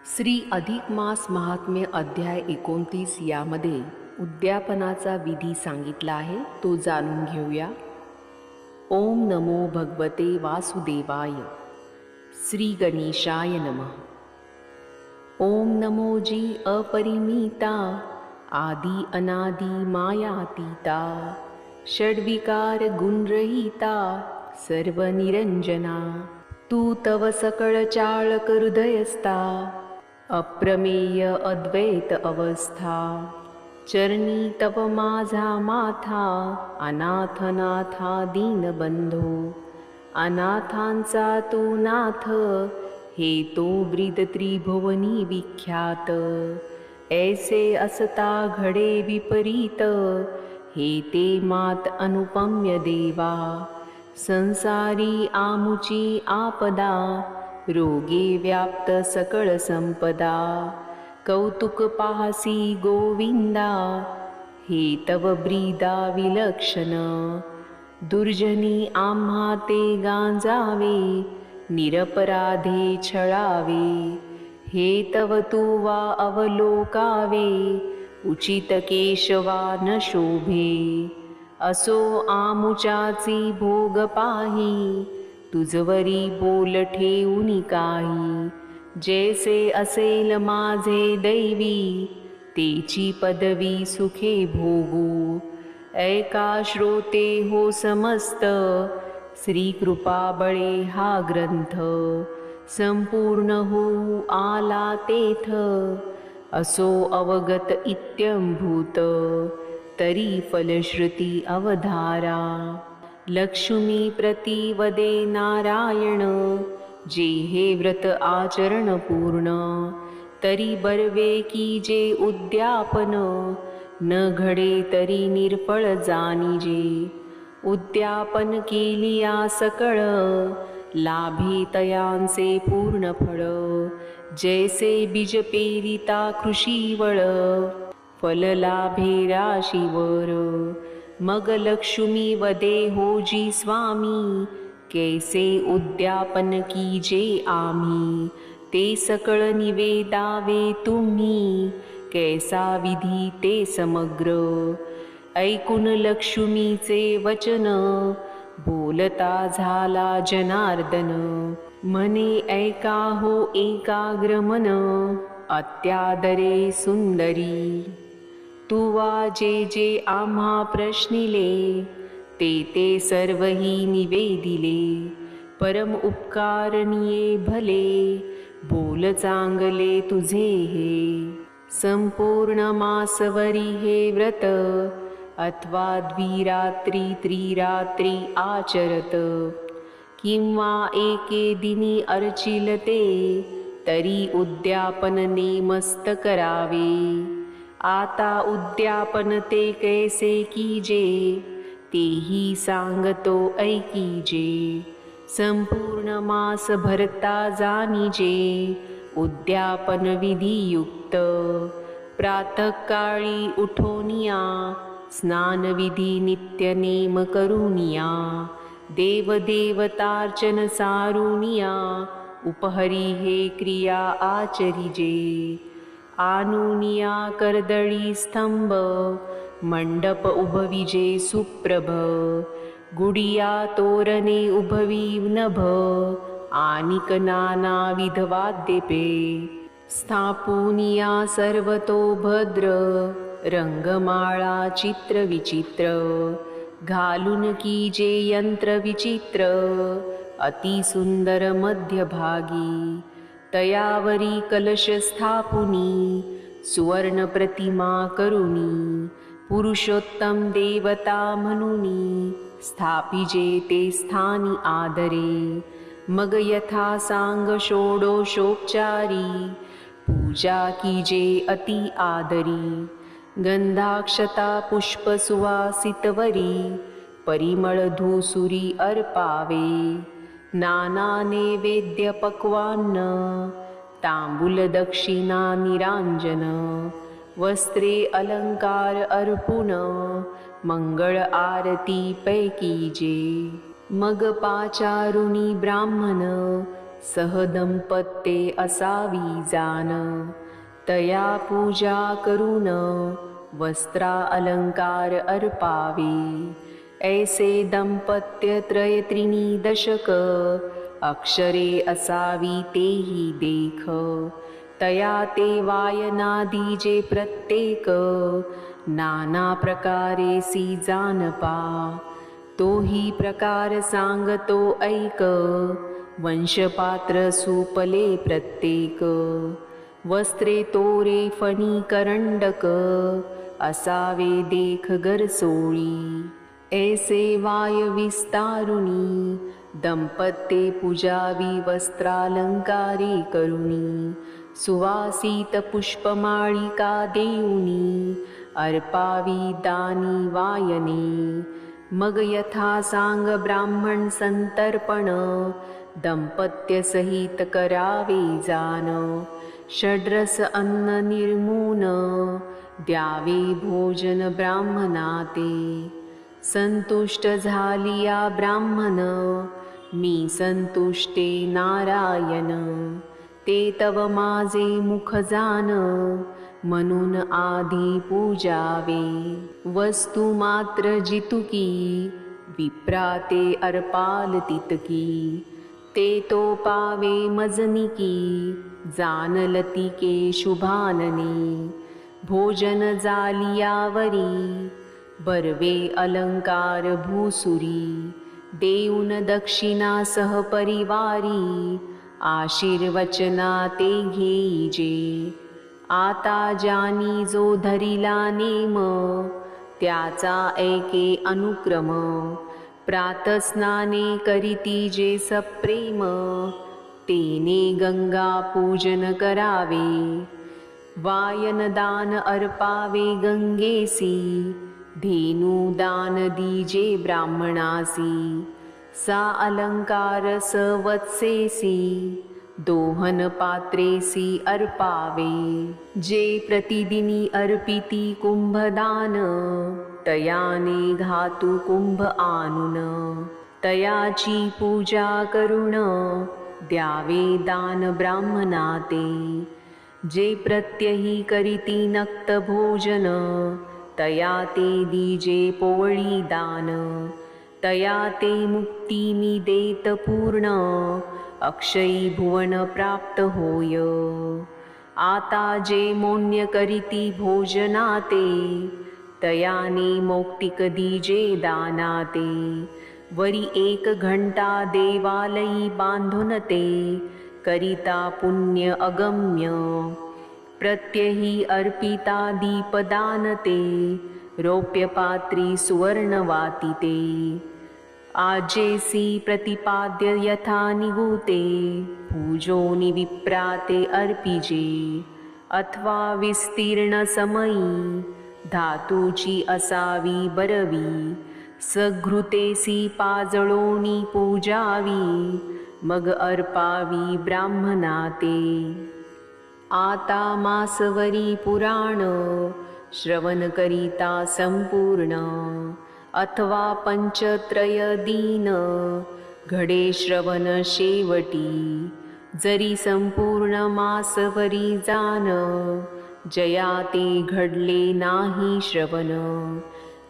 श्री अधिक मास महात्म्य अध्याय 29 यामध्ये उद्यापनाचा विधी सांगितला आहे, तो जाणून घेऊया. ओम नमो भगवते वासुदेवाय. श्री गणेशाय नमः. ओम नमो जी अपरिमिता आदि अनादि मायातीता षड्विकार गुणरहिता सर्व निरंजना तू तव सकळ चाळक हृदयस्था अप्रमेय अद्वैत अवस्था चरणी तव माझा माथा अनाथनाथा दीनबंधो अनाथांचा तू नाथ हे तो ब्रीद त्रिभुवनी विख्यात ऐसे असता घडे विपरीत हे ते मात अनुपम्य देवा संसारी आमुची आपदा रोगे व्याप्त सकळ संपदा कौतुक पाहसी गोविंदा हे तव ब्रीदा विलक्षण दुर्जनी आम्हा ते गांजावे निरपराधे छळावे हे तव तू वा अवलोकावे उचित केशवा न शोभे असो आमुचाची भोग पाही तुझवरी बोल ठेवूनी काही जैसे असेल माझे दैवी तेची पदवी सुखे भोगू ऐका श्रोते हो समस्त श्री कृपा बळे हा ग्रंथ संपूर्ण होऊ आला तेथ असो अवगत इत्यंभूत तरी फलश्रुती अवधारा लक्ष्मी प्रति वदे नारायण जे हे व्रत आचरण पूर्ण तरी बर्वे की जे उद्यापन न घडे तरी निर्फळ जानिजे उद्यापन केलिया सकळ लाभे तयांचे पूर्ण फळ जैसे बीज पेरिता कृषीवळ फल लाभे राशीवर मग लक्ष्मी वदे होजी स्वामी कैसे उद्यापन कीजे आम्ही ते सकळ निवेदावे तुम्ही कैसा विधी ते समग्र ऐकून लक्ष्मीचे वचन बोलता झाला जनार्दन म्हणे ऐका हो एकाग्र मन अत्यादरे सुंदरी तुवा जे जे आम्हा प्रश्निले ते सर्वही निवेदिले परम उपकारनिये भले बोल चांगले तुझे हे संपूर्ण मासवरी हे व्रत अथवा द्विरात्री त्रिरात्री आचरत किंवा एके दिनी अर्चिलते तरी उद्यापन नेमस्त करावे आता उद्यापन ते कैसे कीजे तेही सांगतो ऐकीजे संपूर्ण मास भरता जानिजे उद्यापन विधियुक्त प्रातःकाळी उठोनिया स्नानविधी नित्य नेम करुनिया देवदेवतार्चन सारुनिया उपहरी हे क्रिया आचरिजे आनुनिया कर्दळी स्तंभ मंडप उभविजे सुप्रभ गुडिया तोरणे उभवी नभ आनिक नाना विधवाद्यपे स्थापुनिया सर्वतो भद्र रंगमाळा चित्र विचित्र घालून कीजे यंत्र विचित्र अति सुंदर मध्यभागी तयावरी कलश स्थापुनी सुवर्ण प्रतिमा करुणी पुरुषोत्तम देवता म्हणुनी स्थापिजे ते स्थानी आदरे मग यथा सांग षोडशोपचारी पूजा कीजे अति आदरी गंधाक्षता पुष्प सुवासितवरी परिमळ धूसुरी अर्पावे नाना नैवेद्य पक्वान्न तांबूल दक्षिणा निरांजन वस्त्रे अलंकार अर्पुन मंगळ आरती पैकीजे मग पाचारुणी ब्राह्मण सहदंपत्ये असावी जान, तया पूजा करून वस्त्रा अलंकार अर्पावे. ऐसे दंपत्य त्रय त्रिणी दशक, अक्षरे असावी तेही देख. तया ते वायनादी जे प्रत्येक, नाना प्रकारे सी जानपा. तोही प्रकार सांगतो ऐक, वंशपात्र सुपले प्रत्येक. वस्त्रे तोरे फणी करंडक, असावे देख गरसोळी. ऐसे वाय विस्तारुणी, दंपत्ये पूजावी वस्त्रालंकारे करुणी. सुवासित पुष्पमाळिका देऊनी, अर्पावी दानी वायने. मग यथा सांग ब्राह्मण संतर्पण, दंपत्य सहित करावे जान. षड्रस अन्न निर्मून, द्यावे भोजन ब्राह्मणाते. संतुष्ट झालिया ब्राह्मण, मी संतुष्टे नारायण. ते तव माझे मुख जान, म्हणून आधी पूजावे. वस्तू मात्र जितुकी, विप्राते अर्पाल तितकी. ते तो पावे मजनिकी, जानलतिके शुभाननी. भोजन जालियावरी, बर्वे अलंकार भूसुरी. देऊन दक्षिणा सहपरिवारी, आशीर्वचना ते घेईजे. आता ज्यानी जो धरिला नेम, त्याचा ऐके अनुक्रम. प्रातस्नाने करीती जे सप्रेम, तेने गंगा पूजन करावे. वायनदान अर्पावे गंगेसी, धेनुदान दीजे ब्राह्मणासी. सा अलंकार सवत्सेसी, दोहन पात्रेसी अर्पावे. जे प्रतिदिनी अर्पिती कुंभदान, तयाने घातु कुंभ आणून. तयाची पूजा करुण, द्यावे दान ब्राह्मणाते. जे प्रत्यही करीती नक्त भोजन, तया ते दीजे पोवळी दान. तया ते मुक्ती मी देत पूर्ण, अक्षयी भुवन प्राप्त होय. आता जे मोन्य करीती भोजनाते, तयाने मौक्तिक दीजे दानाते. वरी 1 घंटा देवालयी बांधून ते, करिता पुण्य अगम्य. प्रत्यही अर्पिता दीपदान ते, रौप्यपात्री सुवर्णवातिते. आजेसी प्रतिपाद्य यथा निगूते, पूजोनि विप्राते अर्पिजे. अथवा विस्तीर्ण समयी, धातूची असावी बरवी. सघृतेसी पाजळोनी पूजावी, मग अर्पावी ब्राह्मणाते. आता मासवरी पुराण, श्रवण करिता संपूर्ण. अथवा पंचत्रय दीन, घडे श्रवण शेवटी. जरी संपूर्ण मासवरी जान, जया ते घडले नाही श्रवण.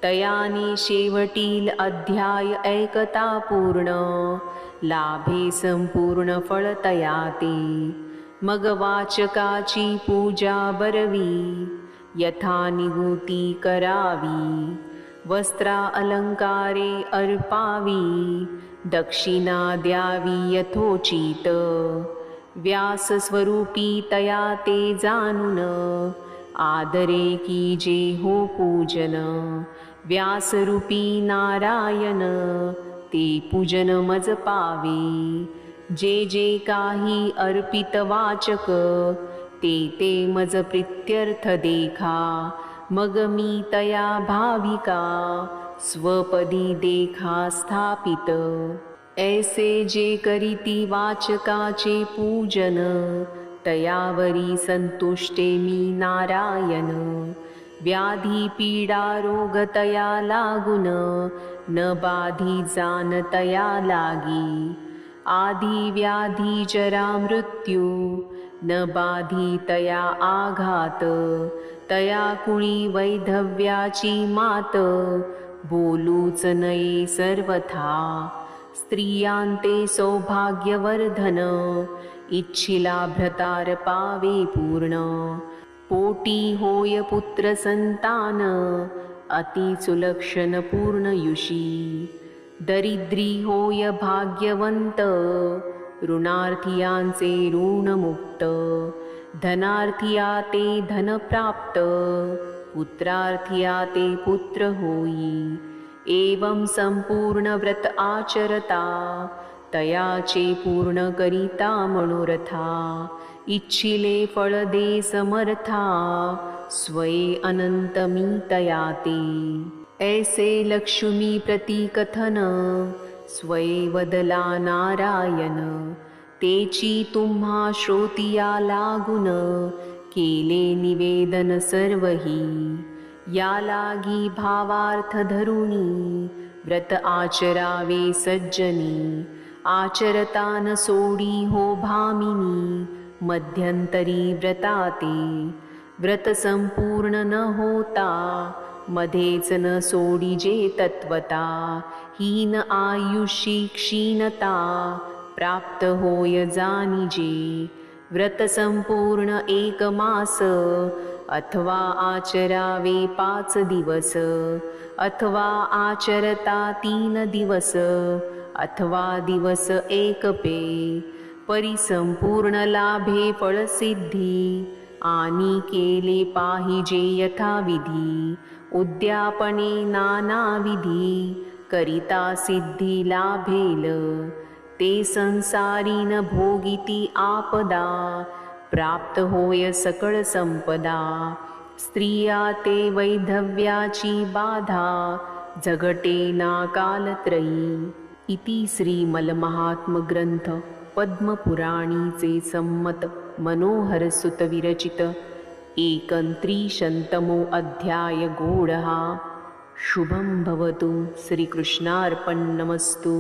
तयाने शेवटील अध्याय ऐकता पूर्ण, लाभे संपूर्ण फळ तयाते. मग वाचकाची पूजा बरवी, यथा निगूती करावी. वस्त्रा अलंकारे अर्पावी, दक्षिणा द्यावी यथोचित. व्यास स्वरूपी तया ते जाणून, आदरे की जे हो पूजन. व्यासरूपी नारायण, ते पूजन मज पावे. जे जे काही अर्पित वाचक, ते मज प्रीत्यर्थ देखा. मग मी तया भाविका, स्वपदी देखा स्थापित. ऐसे जे करीती वाचकाचे पूजन, तयावरी संतुष्टे मी नारायण. व्याधी पीडा रोग तया लागून, न बाधी जान तया लागी. आदिव्याधिजरा मृत्यु न बाधितया आघात तया कुणी वैधव्याची मात बोलूच नये सर्वथा स्त्रियांते सौभाग्यवर्धन इच्छिला भ्रतार पावे पूर्ण पोटी होय पुत्र संतान अति सुलक्षण पूर्णयुषी दरिद्री होय भाग्यवंत ऋणार्थियांचे ऋणमुक्त धनार्थिया ते धन प्राप्त पुत्रार्थिया ते पुत्र होई एवं संपूर्ण व्रत आचरता तयाचे पूर्ण करिता मनोरथा इच्छिले फळ दे समर्था स्वये अनंत मी तयाते ऐसे लक्ष्मी प्रतिकथन स्वये वदला नारायण तेची तुम्हा श्रोतिया लागून केले निवेदन सर्वही या लागी भावार्थ धरुणी व्रत आचरावे सज्जनी आचरतान सोडी हो भामिनी मध्यंतरी व्रताते व्रत संपूर्ण न होता मध्येच न सोडीजे तत्वता हीन आयुषी क्षीणता प्राप्त होय जानिजे व्रत संपूर्ण एक मास अथवा आचरावे 5 दिवस अथवा आचरता 3 दिवस अथवा दिवस एक पे परिसंपूर्ण लाभे फळसिद्धी आणि केले पाहिजे यथाविधी उद्यापने नानाविधी करिता सिद्धी लाभेल ते संसारी न भोगिती आपदा प्राप्त होय सकळ संपदा स्त्रिया ते वैधव्याची बाधा जगटे ना कालत्रयी इति श्रीमलमहात्म ग्रंथ पद्मपुराणीचे संमत मनोहर सुत विरचित 31तमो अध्याय गूढः शुभं भवतु श्रीकृष्णार्पणमस्तु।